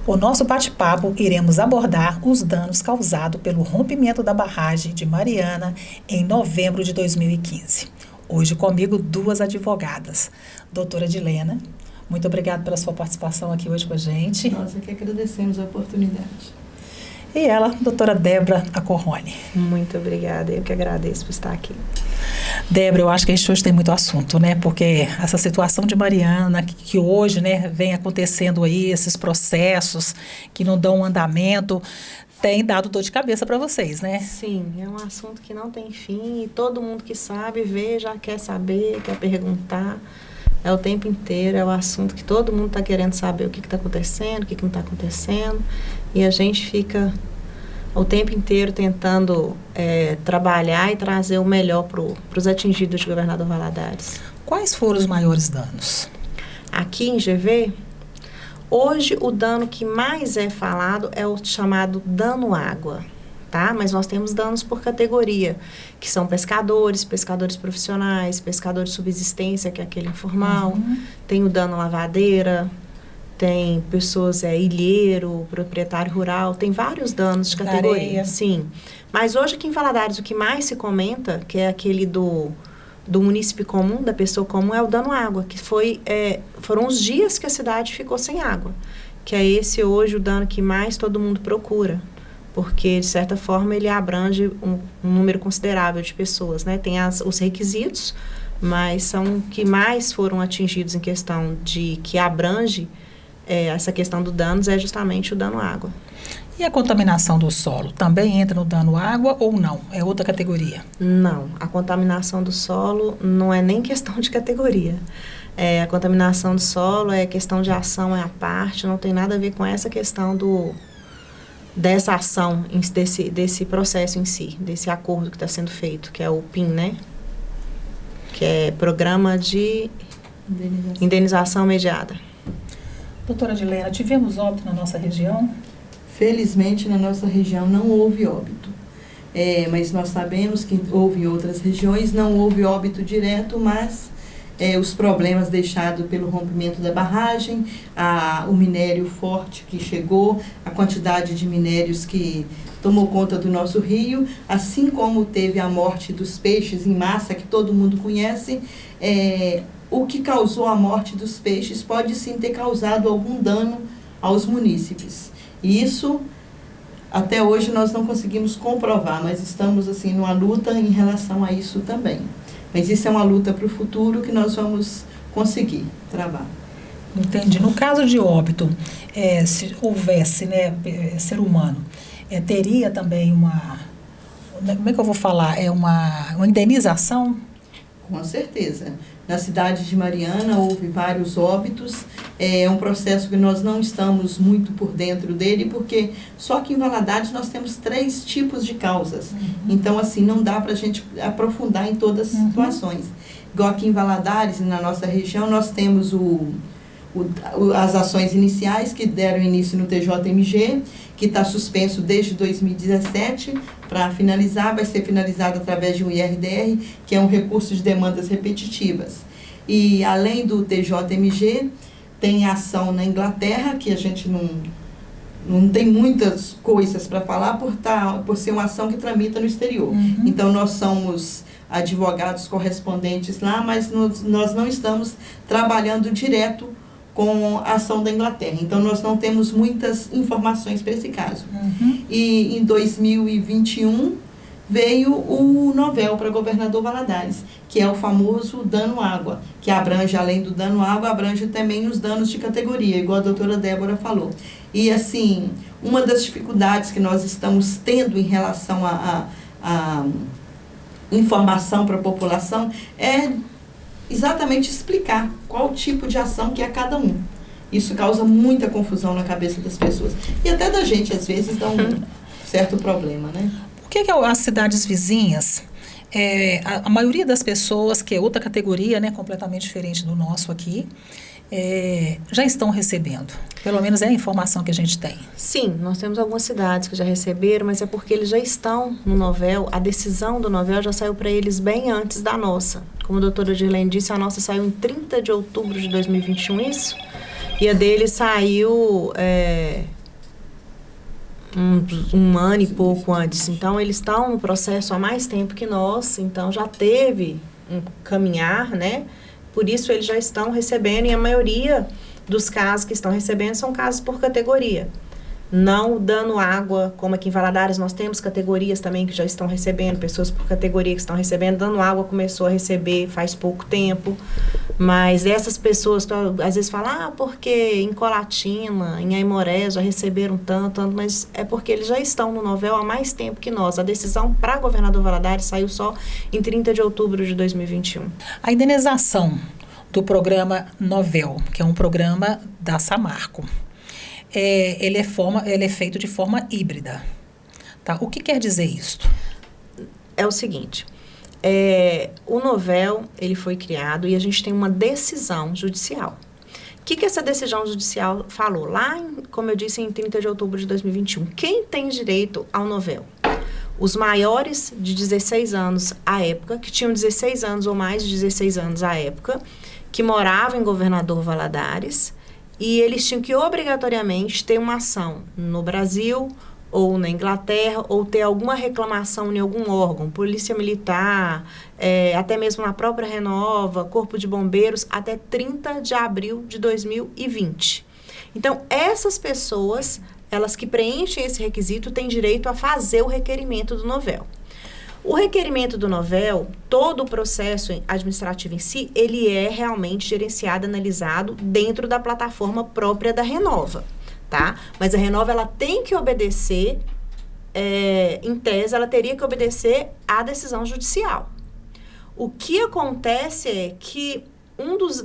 O nosso bate-papo iremos abordar os danos causados pelo rompimento da barragem de Mariana em novembro de 2015. Hoje comigo duas advogadas, doutora Edilena. Muito obrigada pela sua participação aqui hoje com a gente. Nós é que agradecemos a oportunidade. E ela, doutora Débora Acorrone. Muito obrigada, eu que agradeço por estar aqui. Débora, eu acho que a gente hoje tem muito assunto, né? Porque essa situação de Mariana, que hoje, né, vem acontecendo aí, esses processos que não dão andamento, tem dado dor de cabeça para vocês, né? Sim, é um assunto que não tem fim e todo mundo que sabe, vê, já quer saber, quer perguntar. É o tempo inteiro, é o assunto que todo mundo está querendo saber o que está acontecendo, o que não está acontecendo. E a gente fica o tempo inteiro tentando trabalhar e trazer o melhor para os atingidos de Governador Valadares. Quais foram os maiores danos? Aqui em GV, hoje o dano que mais é falado é o chamado dano água, tá? Mas nós temos danos por categoria, que são pescadores profissionais, pescadores de subsistência, que é aquele informal, tem o dano lavadeira, tem pessoas, ilheiro, proprietário rural, tem vários danos de categoria, sim. Mas hoje aqui em Valadares o que mais se comenta, que é aquele do munícipe comum, da pessoa comum, é o dano água, que foram os dias que a cidade ficou sem água, que é esse hoje o dano que mais todo mundo procura, porque de certa forma ele abrange um número considerável de pessoas, né? Tem os requisitos, mas são que mais foram atingidos em questão de que abrange essa questão do danos é justamente o dano água. E a contaminação do solo também entra no dano água ou não? É outra categoria? Não, a contaminação do solo não é nem questão de categoria. A contaminação do solo é questão de ação, é a parte, não tem nada a ver com essa questão dessa ação, desse processo em si, desse acordo que está sendo feito, que é o PIN, né? Que é Programa de Indenização Imediata. Doutora Edilena, tivemos óbito na nossa região? Felizmente, na nossa região não houve óbito. Mas nós sabemos que houve em outras regiões, não houve óbito direto, mas os problemas deixados pelo rompimento da barragem, o minério forte que chegou, a quantidade de minérios que tomou conta do nosso rio, assim como teve a morte dos peixes em massa, que todo mundo conhece, o que causou a morte dos peixes pode sim ter causado algum dano aos munícipes. E isso, até hoje, nós não conseguimos comprovar, mas estamos assim numa luta em relação a isso também. Mas isso é uma luta para o futuro que nós vamos conseguir travar. Entendi. No caso de óbito, se houvesse, né, ser humano, teria também como é que eu vou falar? Uma indenização? Com certeza. Na cidade de Mariana houve vários óbitos, é um processo que nós não estamos muito por dentro dele, porque só que em Valadares nós temos 3 tipos de causas. Então, assim, não dá para a gente aprofundar em todas as situações. Igual aqui em Valadares, na nossa região, nós temos as ações iniciais que deram início no TJMG, que está suspenso desde 2017, para finalizar, vai ser finalizado através de um IRDR, que é um recurso de demandas repetitivas. E além do TJMG, tem a ação na Inglaterra, que a gente não tem muitas coisas para falar, por ser uma ação que tramita no exterior. Então, nós somos advogados correspondentes lá, mas nós não estamos trabalhando direto com a ação da Inglaterra. Então, nós não temos muitas informações para esse caso. E em 2021, veio o novel para Governador Valadares, que é o famoso dano água, que abrange, além do dano água, abrange também os danos de categoria, igual a doutora Débora falou. E, assim, uma das dificuldades que nós estamos tendo em relação a informação para a população é exatamente explicar qual tipo de ação que é cada um. Isso causa muita confusão na cabeça das pessoas. E até da gente, às vezes, dá um certo problema, né? Por que as cidades vizinhas, a maioria das pessoas, que é outra categoria, né, completamente diferente do nosso aqui, já estão recebendo? Pelo menos é a informação que a gente tem. Sim, nós temos algumas cidades que já receberam, mas é porque eles já estão no novel, a decisão do novel já saiu para eles bem antes da nossa. Como a doutora Dirlene disse, a nossa saiu em 30 de outubro de 2021, isso? E a dele saiu um ano e pouco antes. Então, eles estão no processo há mais tempo que nós, então já teve um caminhar, né? Por isso, eles já estão recebendo, e a maioria dos casos que estão recebendo são casos por categoria. Não dando água, como aqui em Valadares nós temos categorias também que já estão recebendo, pessoas por categoria que estão recebendo. Dando água começou a receber faz pouco tempo, mas essas pessoas às vezes falam, porque em Colatina, em Aimoré já receberam tanto, mas é porque eles já estão no Novel há mais tempo que nós. A decisão para governador Valadares saiu só em 30 de outubro de 2021. A indenização do programa Novel, que é um programa da Samarco, ele é feito de forma híbrida. Tá? O que quer dizer isto? É o seguinte, o Novel, ele foi criado e a gente tem uma decisão judicial. O que essa decisão judicial falou? Lá, como eu disse, em 30 de outubro de 2021, quem tem direito ao Novel? Os maiores de 16 anos à época, que tinham 16 anos ou mais de 16 anos à época, que moravam em Governador Valadares, e eles tinham que obrigatoriamente ter uma ação no Brasil ou na Inglaterra, ou ter alguma reclamação em algum órgão, Polícia Militar, até mesmo na própria Renova, Corpo de Bombeiros, até 30 de abril de 2020. Então, essas pessoas, elas que preenchem esse requisito, têm direito a fazer o requerimento do Novel. O requerimento do Novel, todo o processo administrativo em si, ele é realmente gerenciado, analisado dentro da plataforma própria da Renova, tá? Mas a Renova, ela tem que obedecer, em tese, ela teria que obedecer à decisão judicial. O que acontece é que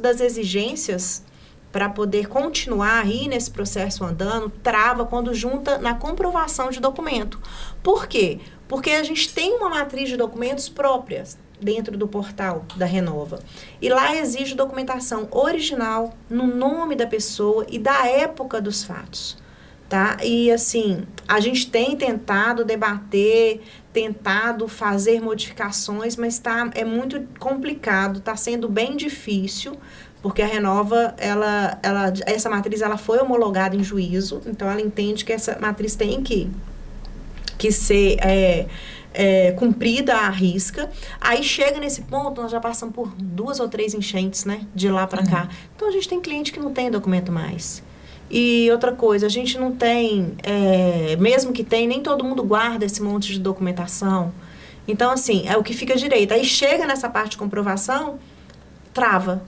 das exigências para poder continuar aí nesse processo andando, trava quando junta na comprovação de documento. Por quê? Porque a gente tem uma matriz de documentos próprias dentro do portal da Renova. E lá exige documentação original, no nome da pessoa e da época dos fatos, tá? E assim, a gente tem tentado debater, tentado fazer modificações, mas é muito complicado, está sendo bem difícil, porque a Renova, essa matriz, ela foi homologada em juízo, então ela entende que essa matriz tem que ser cumprida à risca. Aí chega nesse ponto, nós já passamos por 2 ou 3 enchentes, né, de lá para cá. Então a gente tem cliente que não tem documento mais. E outra coisa, a gente não tem, mesmo que tem, nem todo mundo guarda esse monte de documentação. Então, assim, é o que fica direito. Aí chega nessa parte de comprovação, trava.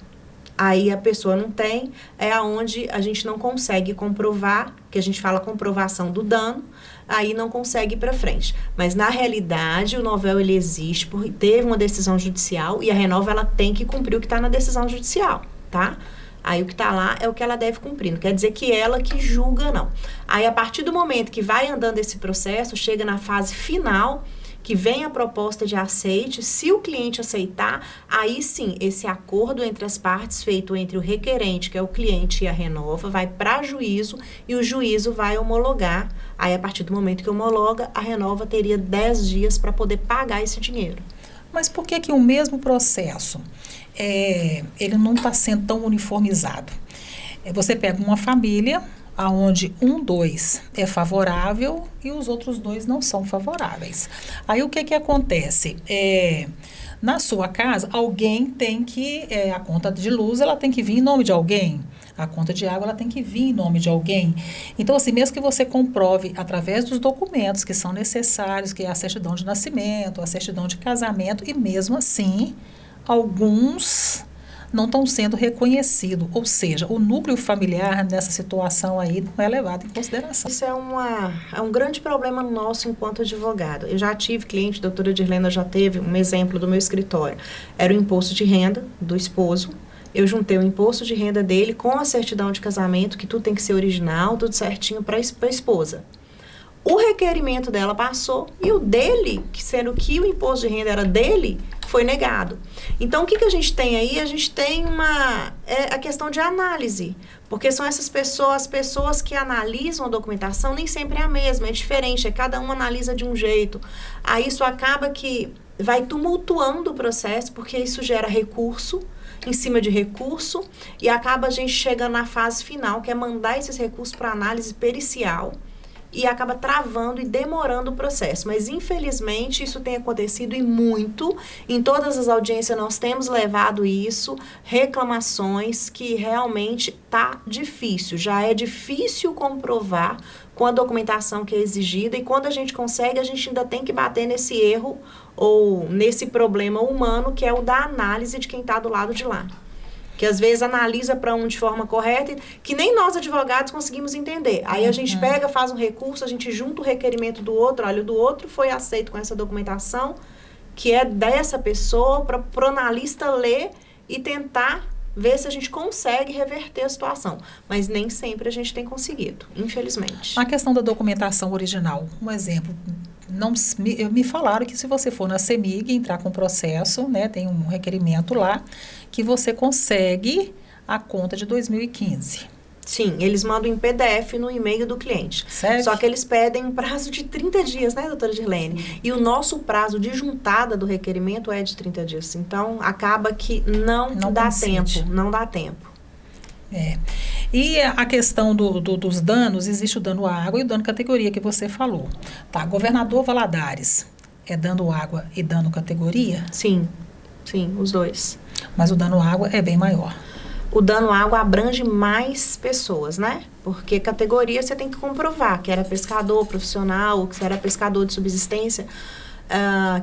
Aí a pessoa não tem, é aonde a gente não consegue comprovar, que a gente fala comprovação do dano, aí não consegue ir para frente. Mas na realidade o Novel, ele existe, porque teve uma decisão judicial e a Renova, ela tem que cumprir o que está na decisão judicial, tá? Aí o que está lá é o que ela deve cumprir, não quer dizer que ela que julga, não. Aí a partir do momento que vai andando esse processo, chega na fase final, que vem a proposta de aceite, se o cliente aceitar, aí sim, esse acordo entre as partes, feito entre o requerente, que é o cliente, e a Renova, vai para juízo, e o juízo vai homologar. Aí, a partir do momento que homologa, a Renova teria 10 dias para poder pagar esse dinheiro. Mas por que o mesmo processo, ele não está sendo tão uniformizado? Você pega uma família aonde 2 é favorável e os outros 2 não são favoráveis. Aí o que acontece? Na sua casa, alguém tem que, a conta de luz, ela tem que vir em nome de alguém, a conta de água, ela tem que vir em nome de alguém. Então, assim, mesmo que você comprove através dos documentos que são necessários, que é a certidão de nascimento, a certidão de casamento, e mesmo assim, alguns não estão sendo reconhecidos, ou seja, o núcleo familiar nessa situação aí não é levado em consideração. Isso é um grande problema nosso enquanto advogado. Eu já tive cliente, a doutora Dirlena já teve um exemplo do meu escritório. Era o imposto de renda do esposo, eu juntei o imposto de renda dele com a certidão de casamento, que tudo tem que ser original, tudo certinho para a esposa. O requerimento dela passou e o dele, sendo que o imposto de renda era dele, foi negado. Então, o que a gente tem aí? A gente tem a questão de análise, porque são essas pessoas, as pessoas que analisam a documentação, nem sempre é a mesma, é diferente, cada um analisa de um jeito. Aí isso acaba que vai tumultuando o processo, porque isso gera recurso em cima de recurso, e acaba a gente chegando na fase final, que é mandar esses recursos para análise pericial, e acaba travando e demorando o processo. Mas, infelizmente, isso tem acontecido e muito. Em todas as audiências nós temos levado isso, reclamações que realmente tá difícil. Já é difícil comprovar com a documentação que é exigida e quando a gente consegue, a gente ainda tem que bater nesse erro ou nesse problema humano que é o da análise de quem está do lado de lá. Que às vezes analisa para um de forma correta, que nem nós advogados conseguimos entender. Aí a gente pega, faz um recurso, a gente junta o requerimento do outro, olha, o do outro foi aceito com essa documentação, que é dessa pessoa, para o analista ler e tentar ver se a gente consegue reverter a situação. Mas nem sempre a gente tem conseguido, infelizmente. A questão da documentação original, um exemplo, me falaram que se você for na CEMIG entrar com o processo, né, tem um requerimento lá, que você consegue a conta de 2015. Sim, eles mandam em PDF no e-mail do cliente. Sério? Só que eles pedem um prazo de 30 dias, né, doutora Dirlene? E o nosso prazo de juntada do requerimento é de 30 dias. Então, acaba que não dá tempo. Não dá tempo. É. E a questão dos danos, existe o dano à água e o dano categoria que você falou. Tá, governador Valadares, é dano água e dano categoria? Sim, os dois. Mas o dano água é bem maior. O dano água abrange mais pessoas, né? Porque categoria você tem que comprovar que era pescador profissional, que era pescador de subsistência,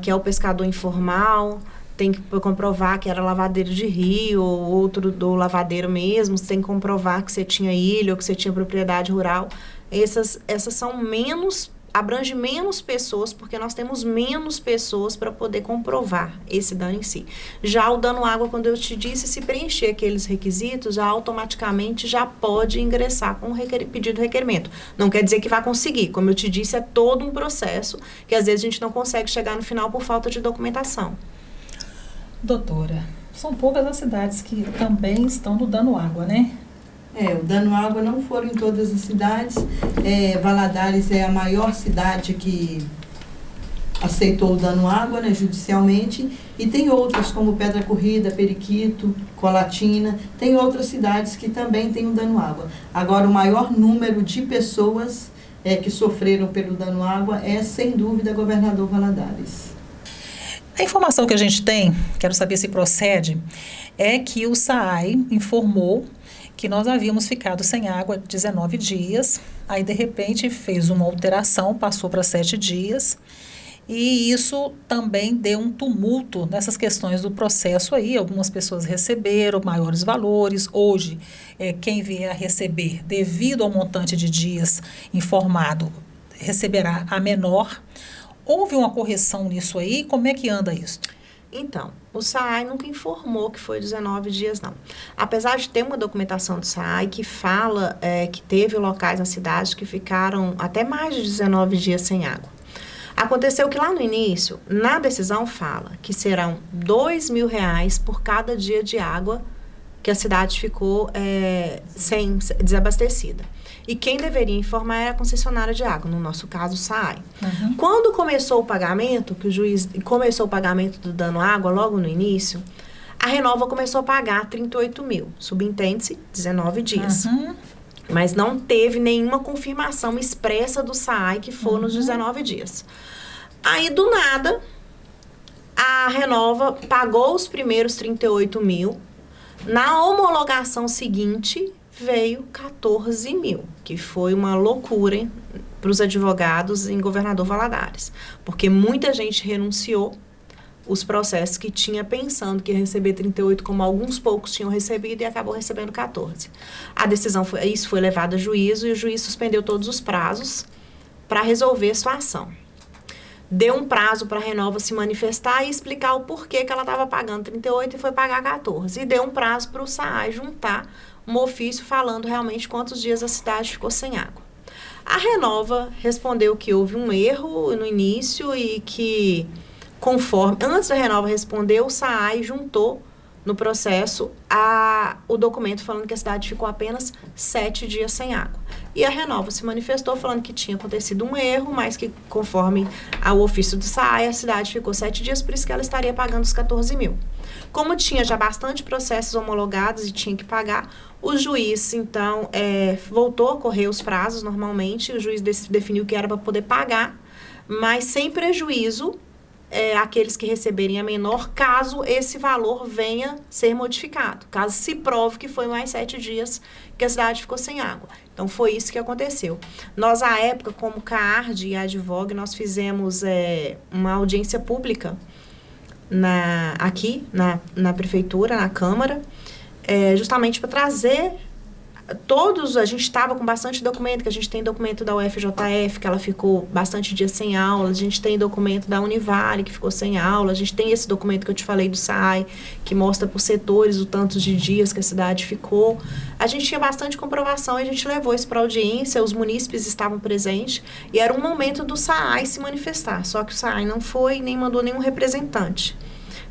que é o pescador informal. Tem que comprovar que era lavadeiro de rio, ou outro do lavadeiro mesmo. Você tem que comprovar que você tinha ilha ou que você tinha propriedade rural. Essas são abrange menos pessoas, porque nós temos menos pessoas para poder comprovar esse dano em si. Já o dano água, quando eu te disse, se preencher aqueles requisitos, já automaticamente já pode ingressar com o pedido de requerimento. Não quer dizer que vai conseguir. Como eu te disse, é todo um processo que às vezes a gente não consegue chegar no final por falta de documentação. Doutora, são poucas as cidades que também estão no dano água, né? O dano água não foram em todas as cidades. Valadares é a maior cidade que aceitou o dano água, né, judicialmente. E tem outras, como Pedra Corrida, Periquito, Colatina. Tem outras cidades que também têm o dano água. Agora, o maior número de pessoas que sofreram pelo dano água é, sem dúvida, Governador Valadares. A informação que a gente tem, quero saber se procede, é que o SAAI informou que nós havíamos ficado sem água 19 dias, aí de repente fez uma alteração, passou para 7 dias, e isso também deu um tumulto nessas questões do processo aí. Algumas pessoas receberam maiores valores, hoje quem vier a receber, devido ao montante de dias informado, receberá a menor. Houve uma correção nisso aí? Como é que anda isso? Então, o SAAI nunca informou que foi 19 dias, não. Apesar de ter uma documentação do SAAI que fala que teve locais na cidade que ficaram até mais de 19 dias sem água. Aconteceu que lá no início, na decisão fala que serão R$2.000 por cada dia de água que a cidade ficou desabastecida. E quem deveria informar era a concessionária de água, no nosso caso, o SAAI. Uhum. Quando começou o pagamento, que o juiz começou o pagamento do dano água logo no início, a Renova começou a pagar 38 mil, subentende-se 19 dias. Uhum. Mas não teve nenhuma confirmação expressa do SAAI que for nos 19 dias. Aí, do nada, a Renova pagou os primeiros 38 mil. Na homologação seguinte, veio 14 mil, que foi uma loucura para os advogados em Governador Valadares. Porque muita gente renunciou os processos que tinha pensando que ia receber 38, como alguns poucos tinham recebido, e acabou recebendo 14. A decisão isso foi levado a juízo e o juiz suspendeu todos os prazos para resolver a situação. Deu um prazo para a Renova se manifestar e explicar o porquê que ela estava pagando 38 e foi pagar 14. E deu um prazo para o SAAI juntar um ofício falando realmente quantos dias a cidade ficou sem água. A Renova respondeu que houve um erro no início e que, antes da Renova responder, o SAAI juntou no processo o documento falando que a cidade ficou apenas 7 dias sem água. e a Renova se manifestou falando que tinha acontecido um erro, mas que conforme o ofício do SAAI, a cidade ficou 7 dias, por isso que ela estaria pagando os 14 mil. Como tinha já bastante processos homologados e tinha que pagar, o juiz, então, voltou a correr os prazos normalmente, o juiz definiu que era para poder pagar, mas sem prejuízo aqueles que receberem a menor, caso esse valor venha ser modificado, caso se prove que foi mais 7 dias que a cidade ficou sem água. Então, foi isso que aconteceu. Nós, à época, como CAARD e Advogue, nós fizemos uma audiência pública aqui na prefeitura, na Câmara, justamente para trazer a gente estava com bastante documento, que a gente tem documento da UFJF, que ela ficou bastante dias sem aula, a gente tem documento da Univale, que ficou sem aula, a gente tem esse documento que eu te falei do SAAI, que mostra por setores o tanto de dias que a cidade ficou. A gente tinha bastante comprovação e a gente levou isso para audiência, os munícipes estavam presentes, e era um momento do SAAI se manifestar, só que o SAAI não foi, nem mandou nenhum representante.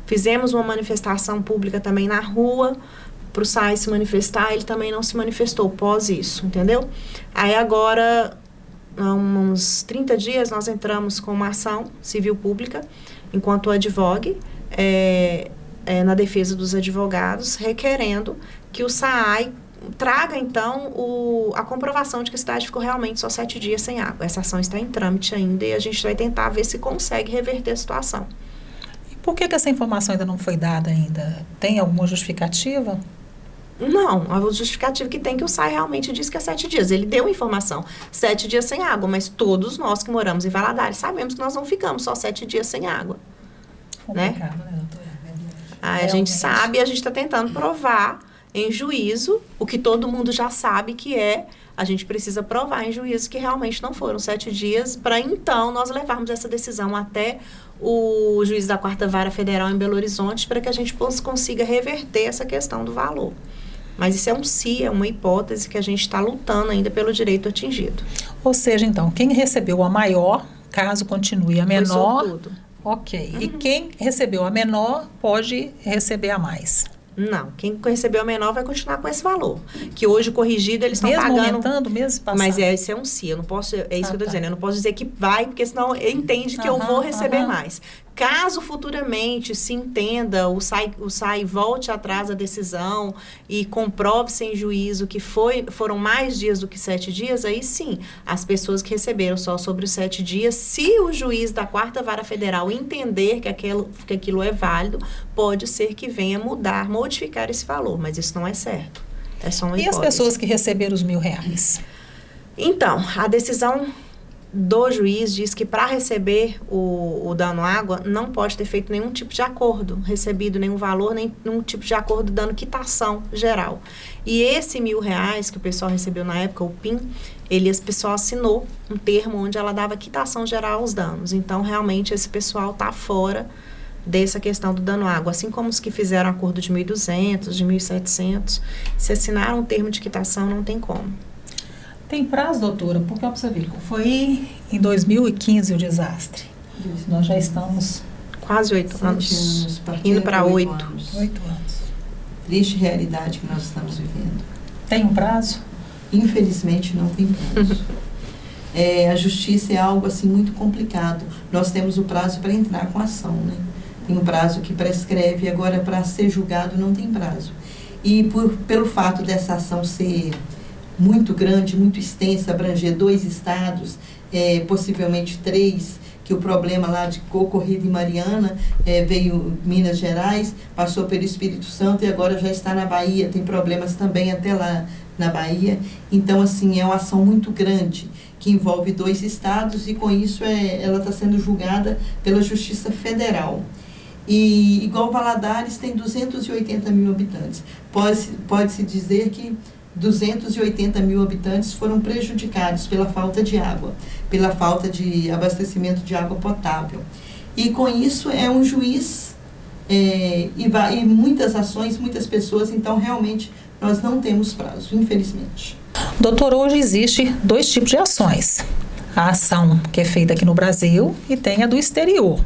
Fizemos uma manifestação pública também na rua, para o SAAI se manifestar, ele também não se manifestou pós isso, entendeu? Aí agora, há uns 30 dias, nós entramos com uma ação civil pública, enquanto Advogue, na defesa dos advogados, requerendo que o SAAI traga, então, a comprovação de que a cidade ficou realmente só 7 dias sem água. Essa ação está em trâmite ainda e a gente vai tentar ver se consegue reverter a situação. E por que essa informação ainda não foi dada ainda? Tem alguma justificativa? Não, a justificativa que tem que o SAAI realmente diz que é 7 dias. Ele deu informação, 7 dias sem água, mas todos nós que moramos em Valadares sabemos que nós não ficamos só 7 dias sem água. Complicado, né, doutora? A gente sabe e a gente está tentando provar em juízo o que todo mundo já sabe que a gente precisa provar em juízo que realmente não foram 7 dias, para então nós levarmos essa decisão até o juiz da 4ª Vara Federal em Belo Horizonte, para que a gente consiga reverter essa questão do valor. Mas isso é uma hipótese que a gente está lutando ainda pelo direito atingido. Ou seja, então, quem recebeu a maior, caso continue a menor... Foi sortudo. Ok. E quem recebeu a menor pode receber a mais? Não, quem recebeu a menor vai continuar com esse valor. Que hoje, corrigido, eles estão pagando... Mesmo aumentando, mesmo passando? Mas isso é um si, eu não posso... É isso que eu estou dizendo, eu não posso dizer que vai, porque senão entende que eu vou receber mais. Caso futuramente se entenda, o SAAI volte atrás da decisão e comprove-se em juízo que foram mais dias do que 7 dias, aí sim, as pessoas que receberam só sobre os 7 dias, se o juiz da 4ª Vara Federal entender que aquilo é válido, pode ser que venha modificar esse valor, mas isso não é certo. É só uma hipótese. E as pessoas que receberam os R$1.000? Então, a decisão do juiz diz que para receber o dano água não pode ter feito nenhum tipo de acordo, recebido nenhum valor, nenhum tipo de acordo dando quitação geral. E esse R$1.000 que o pessoal recebeu na época, o PIN, a pessoa assinou um termo onde ela dava quitação geral aos danos. Então, realmente, esse pessoal está fora dessa questão do dano água. Assim como os que fizeram acordo de 1.200, de 1.700, se assinaram um termo de quitação, não tem como. Tem prazo, doutora? Porque, ó, pra você ver, foi em 2015 o desastre. Nós já estamos... Quase 8 anos. Indo para 8. 8 anos. Triste realidade que nós estamos vivendo. Tem um prazo? Infelizmente, não tem prazo. A justiça é algo, assim, muito complicado. Nós temos o prazo para entrar com a ação, né? Tem um prazo que prescreve, agora para ser julgado não tem prazo. E pelo fato dessa ação ser muito grande, muito extensa, abranger 2 estados, possivelmente 3, que o problema lá de ocorrido em Mariana veio Minas Gerais, passou pelo Espírito Santo e agora já está na Bahia, tem problemas também até lá na Bahia. Então, assim, é uma ação muito grande, que envolve 2 estados e com isso ela está sendo julgada pela Justiça Federal. E igual Valadares tem 280 mil habitantes. Pode-se dizer que 280 mil habitantes foram prejudicados pela falta de água, pela falta de abastecimento de água potável. E com isso é um juiz e muitas ações, muitas pessoas, então realmente nós não temos prazo, infelizmente. Doutor, hoje existe 2 tipos de ações. A ação que é feita aqui no Brasil e tem a do exterior.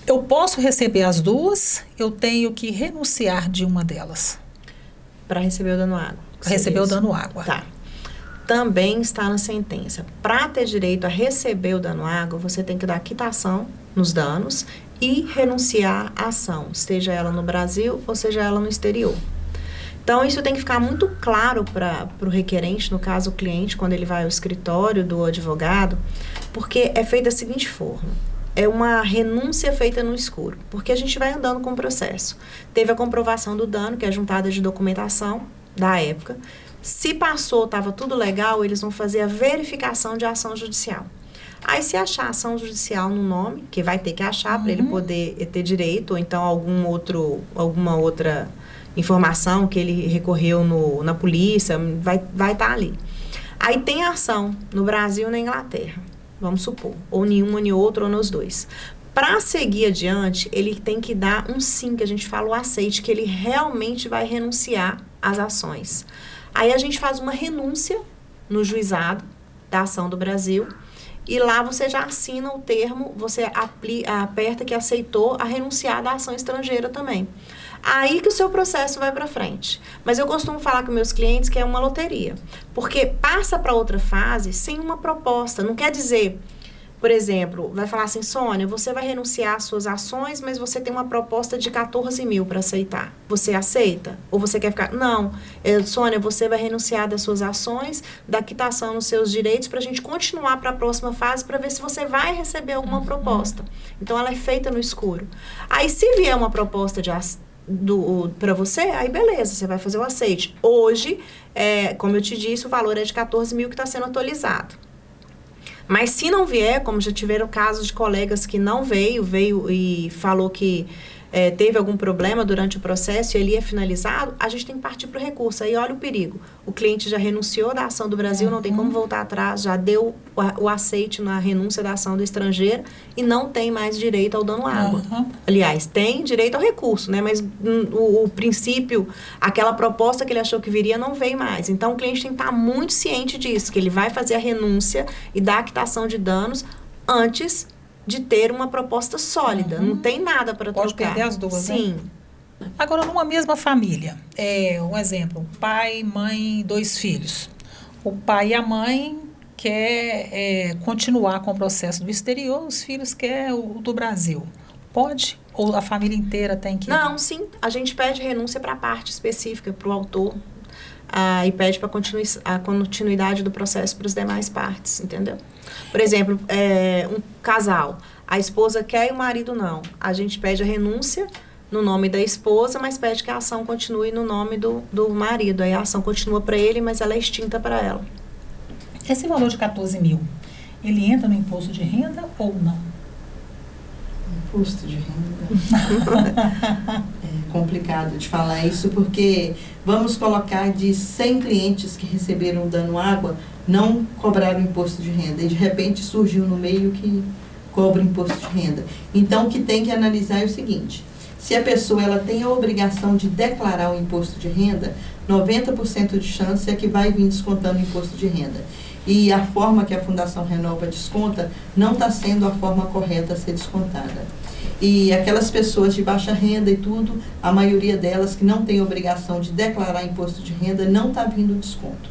Eu posso receber as 2, eu tenho que renunciar de uma delas. Para receber o dano água. Para receber o dano água. Tá. também está na sentença. Para ter direito a receber o dano-água, você tem que dar quitação nos danos e renunciar à ação, seja ela no Brasil ou seja ela no exterior. Então, isso tem que ficar muito claro para o requerente, no caso o cliente, quando ele vai ao escritório do advogado, porque é feita da seguinte forma. É uma renúncia feita no escuro, porque a gente vai andando com o processo. Teve a comprovação do dano, que é a juntada de documentação da época. Se passou, estava tudo legal, eles vão fazer a verificação de ação judicial. Aí, se achar ação judicial no nome, que vai ter que achar para ele poder ter direito, ou então alguma outra informação que ele recorreu na polícia, vai estar ali. Aí tem a ação no Brasil e na Inglaterra, vamos supor, ou nenhuma, nem outra, ou nos dois. Para seguir adiante, ele tem que dar um sim, que a gente fala o aceite, que ele realmente vai renunciar às ações. Aí a gente faz uma renúncia no juizado da ação do Brasil, e lá você já assina o termo, você aperta que aceitou a renunciar da ação estrangeira também. Aí que o seu processo vai para frente. Mas eu costumo falar com meus clientes que é uma loteria. Porque passa para outra fase sem uma proposta. Não quer dizer, por exemplo, vai falar assim, Sônia, você vai renunciar às suas ações, mas você tem uma proposta de 14 mil para aceitar. Você aceita? Ou você quer ficar... Não, Sônia, você vai renunciar das suas ações, da quitação nos seus direitos, para a gente continuar para a próxima fase, para ver se você vai receber alguma proposta. Então, ela é feita no escuro. Aí, se vier uma proposta para você, aí beleza, você vai fazer o aceite. Hoje, como eu te disse, o valor é de 14 mil que está sendo atualizado. Mas se não vier, como já tiveram casos de colegas que não veio e falou que teve algum problema durante o processo e ele é finalizado, a gente tem que partir para o recurso. Aí olha o perigo. O cliente já renunciou da ação do Brasil, não tem como voltar atrás, já deu o aceite na renúncia da ação do estrangeiro e não tem mais direito ao dano-água. Aliás, tem direito ao recurso, né? Mas o princípio, aquela proposta que ele achou que viria, não veio mais. Então, o cliente tem que estar muito ciente disso, que ele vai fazer a renúncia e dar a quitação de danos antes de ter uma proposta sólida. Não tem nada para trocar. Pode perder as duas, Sim. Né? Agora, numa mesma família, um exemplo, pai, mãe, 2 filhos. O pai e a mãe quer continuar com o processo do exterior, os filhos querem o do Brasil. Pode? Ou a família inteira tem que... Não, sim. A gente pede renúncia para a parte específica, para o autor. E pede para a continuidade do processo para as demais partes, entendeu? Por exemplo, um casal, a esposa quer e o marido não. A gente pede a renúncia no nome da esposa, mas pede que a ação continue no nome do marido. Aí a ação continua para ele, mas ela é extinta para ela. Esse valor de 14 mil, ele entra no imposto de renda ou não? Imposto de renda. É complicado de falar isso, porque vamos colocar de 100 clientes que receberam dano-água, não cobraram imposto de renda. E de repente surgiu no meio que cobra imposto de renda. Então, o que tem que analisar é o seguinte: se a pessoa ela tem a obrigação de declarar o imposto de renda, 90% de chance é que vai vir descontando o imposto de renda. E a forma que a Fundação Renova desconta não está sendo a forma correta a ser descontada. E aquelas pessoas de baixa renda e tudo, a maioria delas que não tem obrigação de declarar imposto de renda, não está vindo desconto.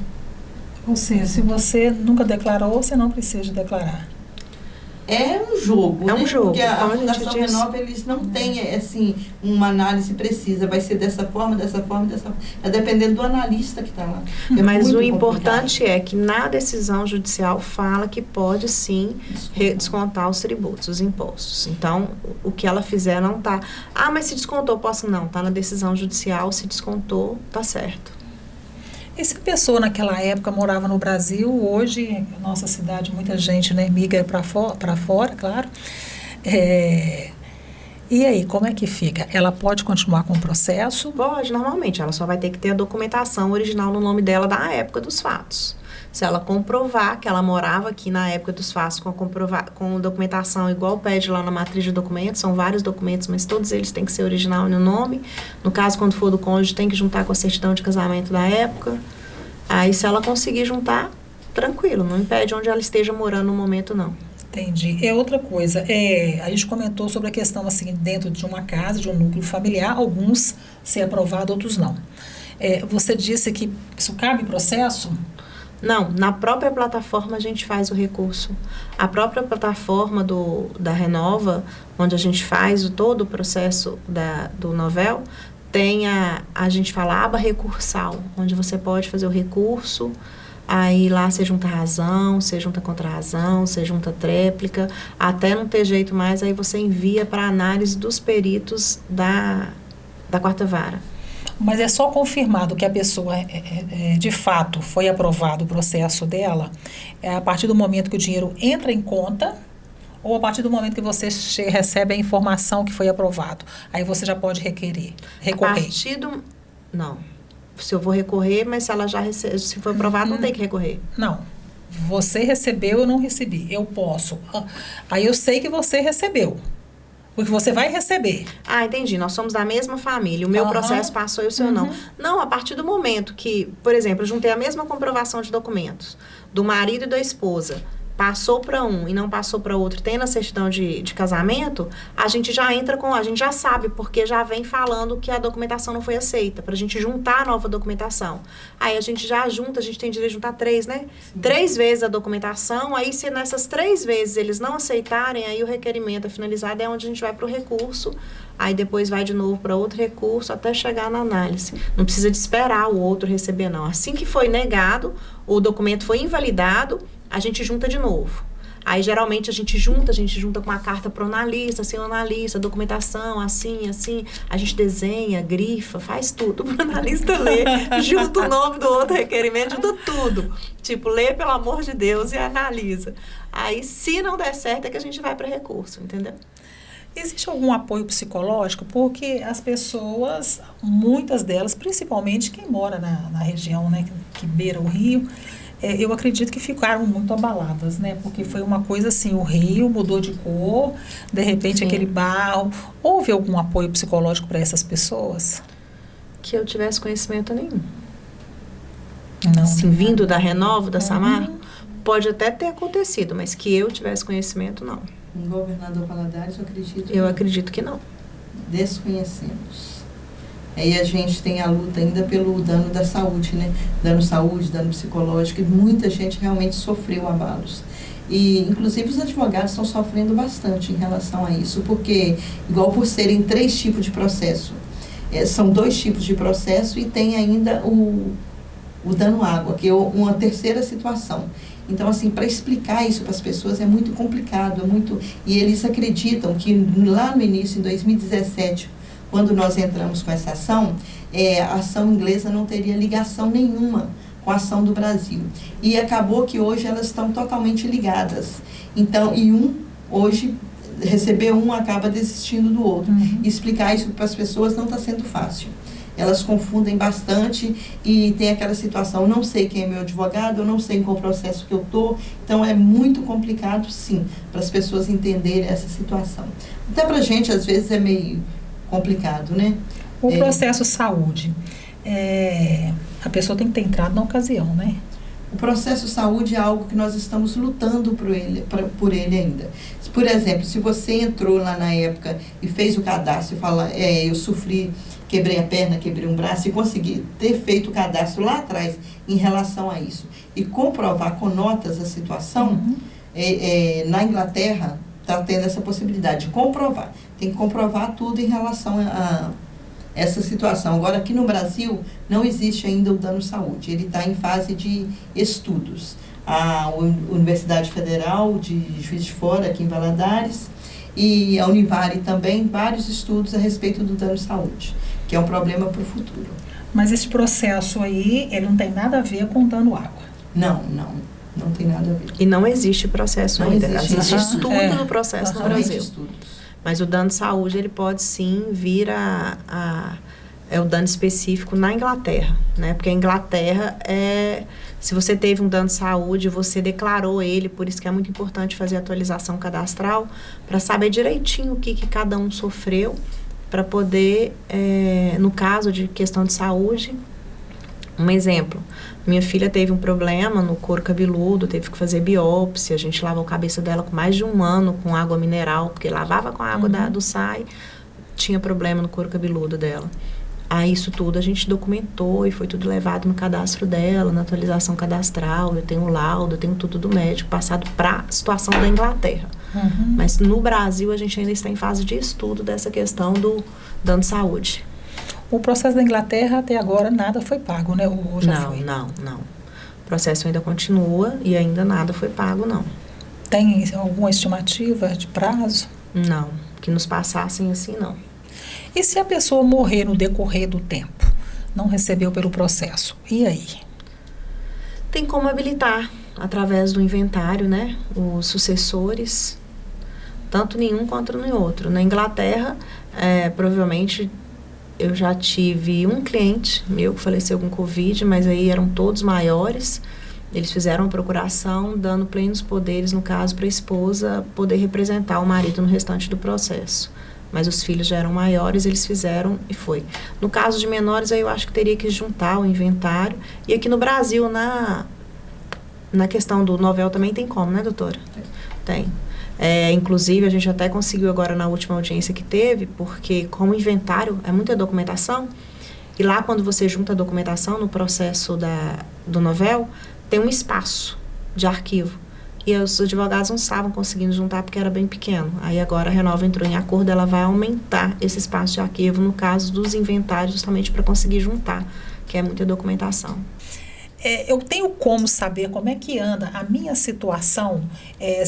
Ou seja, se você nunca declarou, você não precisa declarar. É um jogo, né? Jogo. Porque a Fundação Renova, eles não têm, assim, uma análise precisa. Vai ser dessa forma, dessa forma, dessa forma. É dependendo do analista que está lá. Mas o importante é que na decisão judicial fala que pode sim descontar os tributos, os impostos. Então, o que ela fizer não está... mas se descontou, posso? Não, está na decisão judicial, se descontou, está certo. E se a pessoa naquela época morava no Brasil, hoje, nossa cidade, muita gente, né, migra para fora, claro. E aí, como é que fica? Ela pode continuar com o processo? Pode, normalmente. Ela só vai ter que ter a documentação original no nome dela da época dos fatos. Se ela comprovar que ela morava aqui na época dos fatos com documentação igual pede lá na matriz de documentos, são vários documentos, mas todos eles têm que ser original no nome. No caso, quando for do cônjuge, tem que juntar com a certidão de casamento da época. Aí, se ela conseguir juntar, tranquilo, não impede onde ela esteja morando no momento, não. Entendi. Outra coisa, a gente comentou sobre a questão, assim, dentro de uma casa, de um núcleo familiar, alguns ser aprovado, outros não. Você disse que isso cabe em processo? Não, na própria plataforma a gente faz o recurso. A própria plataforma da Renova, onde a gente faz todo o processo do Novel, tem a gente fala aba recursal, onde você pode fazer o recurso, aí lá você junta razão, você junta contra-razão, você junta tréplica, até não ter jeito mais, aí você envia para análise dos peritos da quarta vara. Mas é só confirmado que a pessoa, de fato, foi aprovado o processo dela, a partir do momento que o dinheiro entra em conta, ou a partir do momento que você recebe a informação que foi aprovado? Aí você já pode recorrer. Não. Se eu vou recorrer, mas se ela já recebeu, se for aprovado, não tem que recorrer. Não. Você recebeu, eu não recebi. Eu posso. Aí eu sei que você recebeu. Porque você vai receber. Ah, entendi. Nós somos da mesma família. O meu processo passou e o seu não. Não, a partir do momento que, por exemplo, eu juntei a mesma comprovação de documentos do marido e da esposa, passou para um e não passou para outro, tem na certidão de casamento, a gente já entra a gente já sabe, porque já vem falando que a documentação não foi aceita, para a gente juntar a nova documentação. Aí a gente já junta, a gente tem direito de juntar 3, né? Sim. 3 vezes a documentação, aí se nessas 3 vezes eles não aceitarem, aí o requerimento é finalizado, é onde a gente vai para o recurso, aí depois vai de novo para outro recurso, até chegar na análise. Não precisa de esperar o outro receber, não. Assim que foi negado, o documento foi invalidado, a gente junta de novo. Aí, geralmente, a gente junta com uma carta para o analista, assim, o analista, documentação, assim, a gente desenha, grifa, faz tudo para o analista ler, junta o nome do outro requerimento, junta tudo. Tipo, lê, pelo amor de Deus, e analisa. Aí, se não der certo, é que a gente vai para recurso, entendeu? Existe algum apoio psicológico? Porque as pessoas, muitas delas, principalmente quem mora na região, né, que beira o rio, eu acredito que ficaram muito abaladas, né? Porque foi uma coisa assim, o rio mudou de cor, de repente Sim. aquele barro. Houve algum apoio psicológico para essas pessoas? Que eu tivesse conhecimento nenhum. Não. Assim, vindo da Renova, da Samar, pode até ter acontecido, mas que eu tivesse conhecimento, não. Um governador Valadares, eu acredito. Eu acredito que não. Desconhecemos. Aí a gente tem a luta ainda pelo dano da saúde, né? Dano saúde, dano psicológico, e muita gente realmente sofreu abalos. E, inclusive, os advogados estão sofrendo bastante em relação a isso, porque, igual por serem 3 tipos de processo, são 2 tipos de processo e tem ainda o dano água, que é uma terceira situação. Então, assim, para explicar isso para as pessoas é muito complicado, e eles acreditam que lá no início, em 2017, quando nós entramos com essa ação, a ação inglesa não teria ligação nenhuma com a ação do Brasil. E acabou que hoje elas estão totalmente ligadas. Então, hoje, receber acaba desistindo do outro. E explicar isso para as pessoas não está sendo fácil. Elas confundem bastante e tem aquela situação, não sei quem é meu advogado, eu não sei em qual processo que eu estou. Então, é muito complicado, sim, para as pessoas entenderem essa situação. Até para a gente, às vezes, é meio complicado, né? O processo saúde, a pessoa tem que ter entrado na ocasião, né? O processo saúde é algo que nós estamos lutando por ele ainda. Por exemplo, se você entrou lá na época e fez o cadastro e fala, eu sofri, quebrei a perna, quebrei um braço, e consegui ter feito o cadastro lá atrás em relação a isso, e comprovar com notas a situação, na Inglaterra está tendo essa possibilidade de comprovar. Tem que comprovar tudo em relação a essa situação. Agora, aqui no Brasil, não existe ainda o dano saúde. Ele está em fase de estudos. A Universidade Federal de Juiz de Fora, aqui em Valadares, e a Univale também, vários estudos a respeito do dano saúde, que é um problema para o futuro. Mas esse processo aí, ele não tem nada a ver com dano água? Não tem nada a ver. E não existe processo ainda. Existe estudo do processo no Brasil. Estudos. Mas o dano de saúde, ele pode sim vir é o dano específico na Inglaterra, né? Porque a Inglaterra se você teve um dano de saúde, você declarou ele, por isso que é muito importante fazer a atualização cadastral, para saber direitinho o que cada um sofreu, para poder, no caso de questão de saúde, um exemplo, minha filha teve um problema no couro cabeludo, teve que fazer biópsia, a gente lavou a cabeça dela com mais de 1 ano com água mineral, porque lavava com a água do SAI, tinha problema no couro cabeludo dela. Aí isso tudo a gente documentou e foi tudo levado no cadastro dela, na atualização cadastral. Eu tenho o laudo, eu tenho tudo do médico passado para a situação da Inglaterra. Uhum. Mas no Brasil a gente ainda está em fase de estudo dessa questão do dano de saúde. O processo da Inglaterra até agora nada foi pago, né? Ou já foi? Não. O processo ainda continua e ainda nada foi pago, não. Tem alguma estimativa de prazo? Não, que nos passassem assim, não. E se a pessoa morrer no decorrer do tempo, não recebeu pelo processo, e aí? Tem como habilitar, através do inventário, né, os sucessores, tanto nenhum quanto nem outro. Na Inglaterra, provavelmente, eu já tive um cliente meu que faleceu com Covid, mas aí eram todos maiores. Eles fizeram uma procuração, dando plenos poderes, no caso, para a esposa poder representar o marido no restante do processo. Mas os filhos já eram maiores, eles fizeram e foi. No caso de menores, aí eu acho que teria que juntar o inventário. E aqui no Brasil, na questão do novel também tem como, né, doutora? Tem. Inclusive, a gente até conseguiu agora na última audiência que teve, porque como inventário é muita documentação, e lá quando você junta a documentação no processo do novel, tem um espaço de arquivo. E os advogados não estavam conseguindo juntar porque era bem pequeno. Aí agora a Renova entrou em acordo, ela vai aumentar esse espaço de arquivo no caso dos inventários, justamente para conseguir juntar, que é muita documentação. Eu tenho como saber como é que anda a minha situação,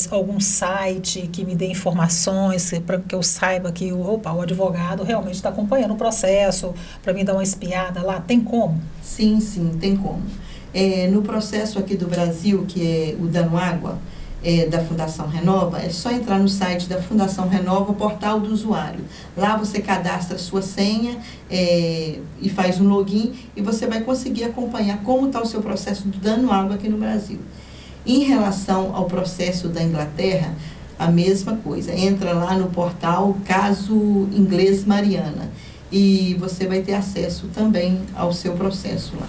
algum site que me dê informações, para que eu saiba que o advogado realmente está acompanhando o processo, para me dar uma espiada lá, tem como? Sim, tem como. No processo aqui do Brasil, que é o Dano Água, da Fundação Renova, é só entrar no site da Fundação Renova, portal do usuário. Lá você cadastra a sua senha e faz um login e você vai conseguir acompanhar como está o seu processo do Dano Água aqui no Brasil. Em relação ao processo da Inglaterra, a mesma coisa. Entra lá no portal Caso Inglês Mariana e você vai ter acesso também ao seu processo lá.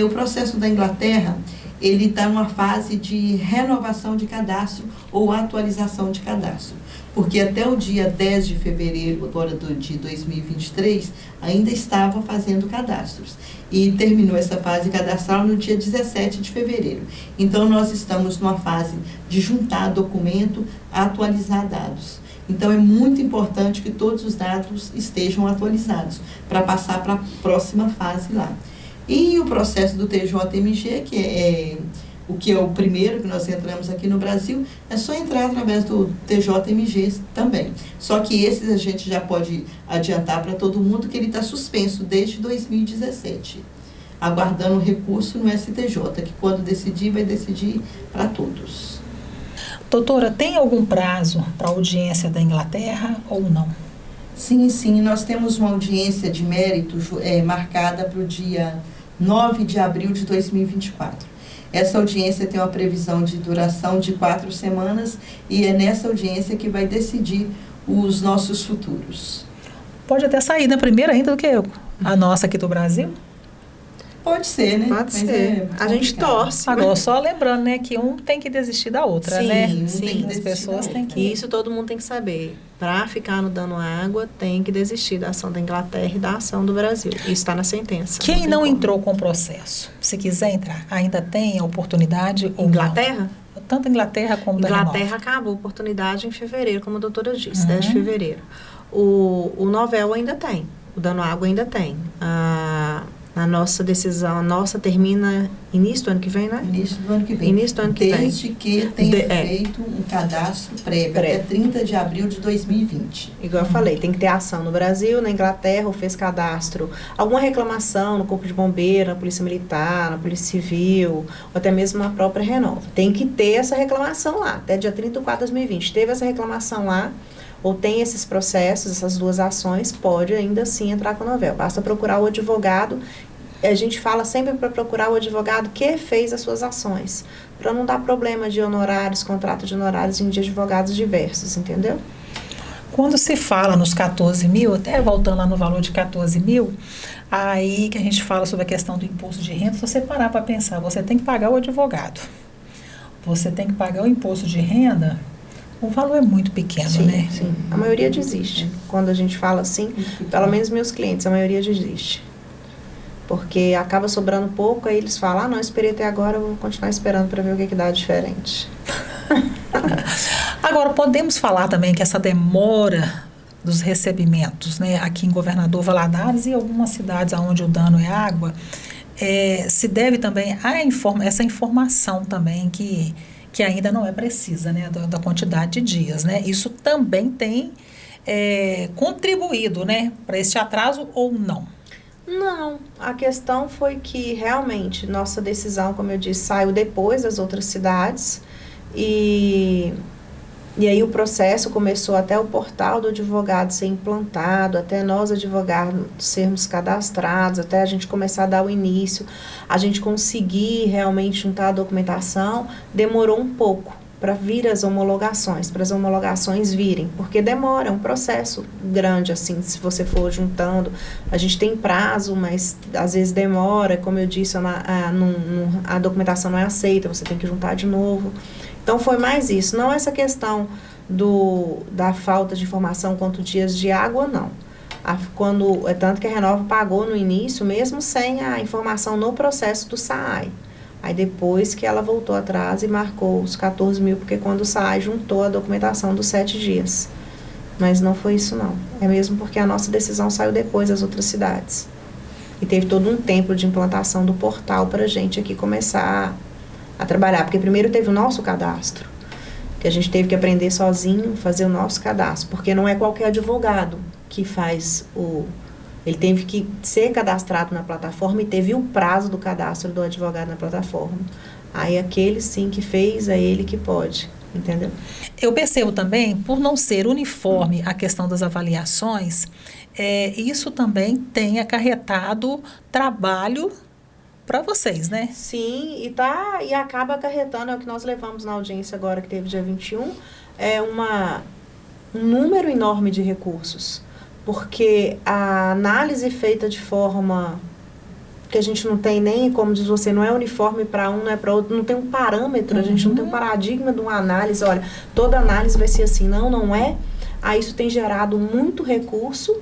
O processo da Inglaterra, ele está numa fase de renovação de cadastro ou atualização de cadastro. Porque até o dia 10 de fevereiro agora de 2023, ainda estava fazendo cadastros. E terminou essa fase cadastral no dia 17 de fevereiro. Então, nós estamos numa fase de juntar documento, atualizar dados. Então, é muito importante que todos os dados estejam atualizados para passar para a próxima fase lá. E o processo do TJMG, que é o primeiro que nós entramos aqui no Brasil, é só entrar através do TJMG também. Só que esses a gente já pode adiantar para todo mundo que ele está suspenso desde 2017, aguardando o recurso no STJ, que quando decidir, vai decidir para todos. Doutora, tem algum prazo para a audiência da Inglaterra ou não? Sim, nós temos uma audiência de mérito marcada para o dia 9 de abril de 2024. Essa audiência tem uma previsão de duração de 4 semanas e é nessa audiência que vai decidir os nossos futuros. Pode até sair na primeira ainda do que a nossa aqui do Brasil? Pode ser, né? Pode ser. A gente torce. Agora, só lembrando, né, que um tem que desistir da outra, sim, né? Sim, as pessoas têm que... Isso todo mundo tem que saber. Para ficar no Dano Água, tem que desistir da ação da Inglaterra e da ação do Brasil. Isso está na sentença. Quem não entrou com o processo, se quiser entrar, ainda tem a oportunidade ou Inglaterra? Não? Tanto Inglaterra como da Renova. Inglaterra acabou a oportunidade em fevereiro, como a doutora disse, 10 de fevereiro. O novel ainda tem, o Dano Água ainda tem. A nossa decisão, a nossa termina início do ano que vem, né? Início do ano que vem. Início do ano que Desde vem. que tenha feito um cadastro prévio, até 30 de abril de 2020. Igual eu falei, tem que ter ação no Brasil, na Inglaterra, ou fez cadastro. Alguma reclamação no Corpo de Bombeiro, na Polícia Militar, na Polícia Civil, ou até mesmo na própria Renova. Tem que ter essa reclamação lá, até dia 30/4 de 2020. Teve essa reclamação lá, ou tem esses processos, essas duas ações, pode ainda assim entrar com a novel. Basta procurar o advogado. A gente fala sempre para procurar o advogado que fez as suas ações, para não dar problema de honorários, contrato de honorários de advogados diversos, entendeu? Quando se fala nos 14 mil, até voltando lá no valor de 14 mil, aí que a gente fala sobre a questão do imposto de renda, se você parar para pensar, você tem que pagar o advogado, você tem que pagar o imposto de renda, O valor é muito pequeno, Sim, né? sim. A maioria desiste. Quando a gente fala assim, pelo menos meus clientes, a maioria desiste. Porque acaba sobrando pouco, aí eles falam, não, esperei até agora, eu vou continuar esperando para ver o que dá diferente. Agora, podemos falar também que essa demora dos recebimentos, né, aqui em Governador Valadares e algumas cidades onde o dano é água, se deve também a essa informação também que ainda não é precisa, né, da quantidade de dias, né? Isso também tem contribuído, né, para esse atraso ou não? Não, a questão foi que realmente nossa decisão, como eu disse, saiu depois das outras cidades e aí o processo começou até o portal do advogado ser implantado, até nós advogados sermos cadastrados, até a gente começar a dar o início, a gente conseguir realmente juntar a documentação, demorou um pouco para vir as homologações, para as homologações virem, porque demora, é um processo grande, assim, se você for juntando, a gente tem prazo, mas às vezes demora, como eu disse, a documentação não é aceita, você tem que juntar de novo. Então foi mais isso, não essa questão da falta de informação quanto dias de água, não. Tanto que a Renova pagou no início, mesmo sem a informação no processo do SAAI. Aí depois que ela voltou atrás e marcou os 14 mil, porque quando o SAAI juntou a documentação dos 7 dias. Mas não foi isso não, é mesmo porque a nossa decisão saiu depois das outras cidades. E teve todo um tempo de implantação do portal para a gente aqui começar a trabalhar, porque primeiro teve o nosso cadastro, que a gente teve que aprender sozinho, fazer o nosso cadastro, porque não é qualquer advogado que faz ele teve que ser cadastrado na plataforma e teve o prazo do cadastro do advogado na plataforma. Aí aquele sim que fez, é ele que pode, entendeu? Eu percebo também, por não ser uniforme a questão das avaliações, isso também tem acarretado trabalho para vocês, né? Sim, e acaba acarretando, é o que nós levamos na audiência agora, que teve dia 21, um número enorme de recursos, porque a análise feita de forma que a gente não tem nem, como diz você, não é uniforme para um, não é para outro, não tem um parâmetro, a gente não tem um paradigma de uma análise, olha, toda análise vai ser assim, não é, aí isso tem gerado muito recurso,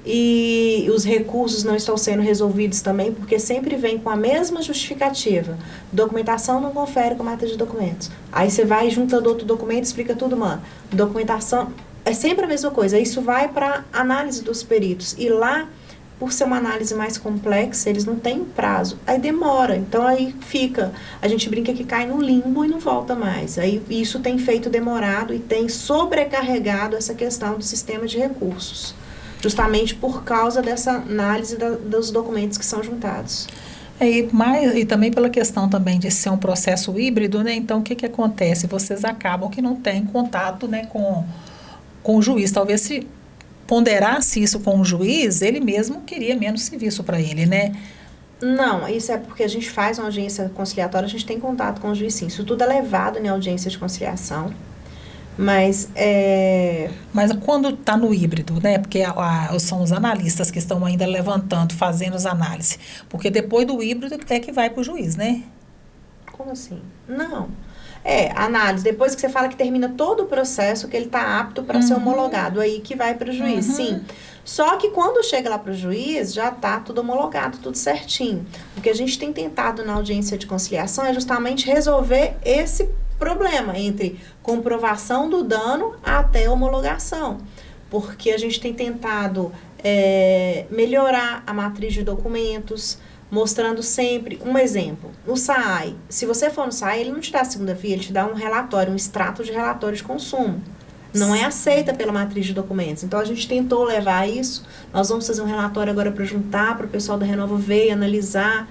e os recursos não estão sendo resolvidos também, porque sempre vem com a mesma justificativa. Documentação não confere com a meta de documentos. Aí você vai juntando outro documento, explica tudo, mano. Documentação é sempre a mesma coisa. Isso vai para análise dos peritos. E lá, por ser uma análise mais complexa, eles não têm prazo. Aí demora. Então aí fica. A gente brinca que cai no limbo e não volta mais. Aí isso tem feito demorado e tem sobrecarregado essa questão do sistema de recursos. Justamente por causa dessa análise dos documentos que são juntados. E também pela questão também de ser um processo híbrido, né? Então, o que acontece? Vocês acabam que não têm contato, né, com o juiz. Talvez se ponderasse isso com o juiz, ele mesmo queria menos serviço para ele, né? Não, isso é porque a gente faz uma audiência conciliatória, a gente tem contato com o juiz, sim. Isso tudo é levado em audiência de conciliação. Mas quando está no híbrido, né? Porque são os analistas que estão ainda levantando, fazendo as análises. Porque depois do híbrido é que vai para o juiz, né? Como assim? Não. Análise. Depois que você fala que termina todo o processo, que ele está apto para ser homologado, aí que vai para o juiz, sim. Só que quando chega lá para o juiz, já está tudo homologado, tudo certinho. O que a gente tem tentado na audiência de conciliação é justamente resolver esse problema entre comprovação do dano até homologação, porque a gente tem tentado melhorar a matriz de documentos, mostrando sempre um exemplo. No SAAI, se você for no SAAI, ele não te dá a segunda via, ele te dá um relatório, um extrato de relatório de consumo. Não é aceita pela matriz de documentos. Então, a gente tentou levar isso. Nós vamos fazer um relatório agora para juntar, para o pessoal da Renova ver e analisar.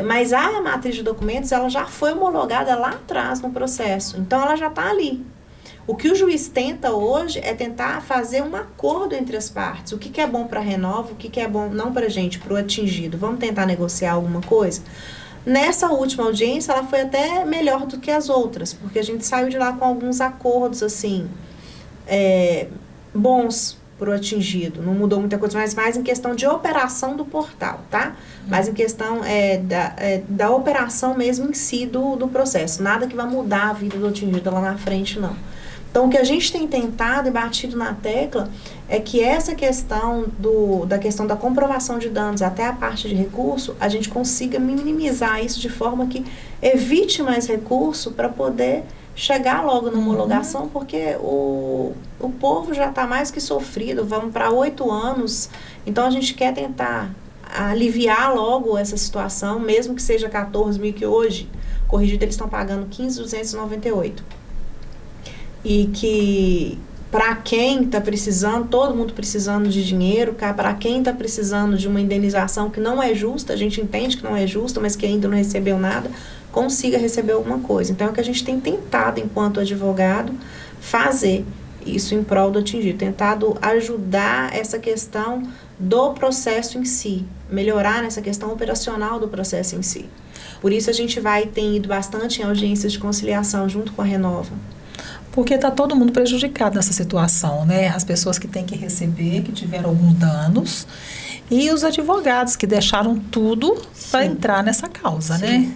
Mas a matriz de documentos, ela já foi homologada lá atrás no processo. Então, ela já está ali. O que o juiz tenta hoje é tentar fazer um acordo entre as partes. O que é bom para a Renova, o que é bom não para a gente, para o atingido. Vamos tentar negociar alguma coisa? Nessa última audiência, ela foi até melhor do que as outras, porque a gente saiu de lá com alguns acordos, assim, bons para o atingido. Não mudou muita coisa, mas mais em questão de operação do portal, tá? Mais em questão da operação mesmo em si do processo. Nada que vai mudar a vida do atingido lá na frente, não. Então, o que a gente tem tentado e batido na tecla é que essa questão da comprovação de danos até a parte de recurso, a gente consiga minimizar isso de forma que evite mais recurso para poder chegar logo na homologação, porque o povo já está mais que sofrido, vamos para 8 anos, então a gente quer tentar aliviar logo essa situação, mesmo que seja 14 mil, que hoje, corrigido, eles estão pagando 15.298. E que para quem está precisando, todo mundo precisando de dinheiro, para quem está precisando de uma indenização que não é justa, a gente entende que não é justa, mas que ainda não recebeu nada, consiga receber alguma coisa. Então, é o que a gente tem tentado, enquanto advogado, fazer isso em prol do atingido, tentado ajudar essa questão do processo em si, melhorar nessa questão operacional do processo em si. Por isso, a gente tem ido bastante em audiências de conciliação junto com a Renova. Porque está todo mundo prejudicado nessa situação, né? As pessoas que têm que receber, que tiveram alguns danos, e os advogados que deixaram tudo para entrar nessa causa, né?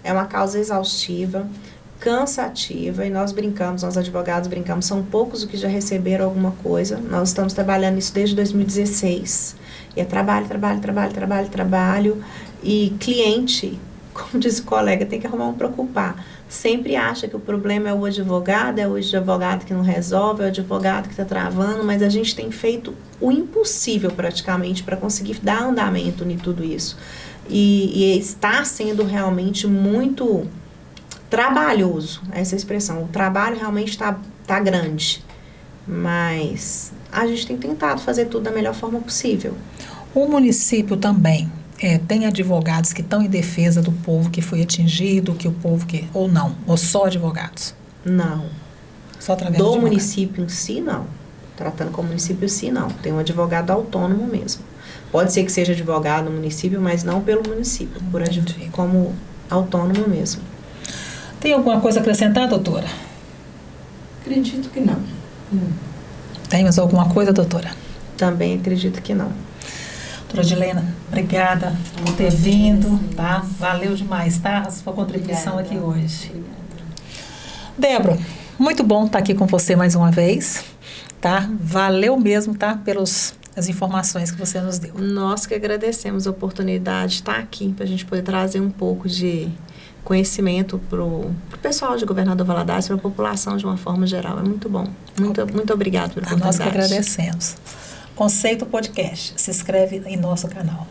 É uma causa exaustiva, cansativa, e nós advogados brincamos, são poucos os que já receberam alguma coisa. Nós estamos trabalhando isso desde 2016. E é trabalho, e cliente, como diz o colega, tem que arrumar um para ocupar. Sempre acha que o problema é o advogado que não resolve, é o advogado que está travando, mas a gente tem feito o impossível praticamente para conseguir dar andamento em tudo isso. E está sendo realmente muito trabalhoso, essa expressão. O trabalho realmente está grande, mas a gente tem tentado fazer tudo da melhor forma possível. O município também tem advogados que estão em defesa do povo que foi atingido, ou não? Ou só advogados? Não. Só através do município em si, não. Tratando com o município em si, não. Tem um advogado autônomo mesmo. Pode ser que seja advogado no município, mas não pelo município, como autônomo mesmo. Tem alguma coisa a acrescentar, doutora? Acredito que não. Tem mais alguma coisa, doutora? Também acredito que não. Doutora Edilena, obrigada por ter vindo, tá? Valeu demais, tá? A sua contribuição aqui hoje. Débora, muito bom estar aqui com você mais uma vez, tá? Valeu mesmo, tá? As informações que você nos deu. Nós que agradecemos a oportunidade de estar aqui para a gente poder trazer um pouco de conhecimento para o pessoal de Governador Valadares, para a população de uma forma geral. É muito bom. Muito obrigada pela oportunidade. Nós que agradecemos. Conceito Podcast. Se inscreve em nosso canal.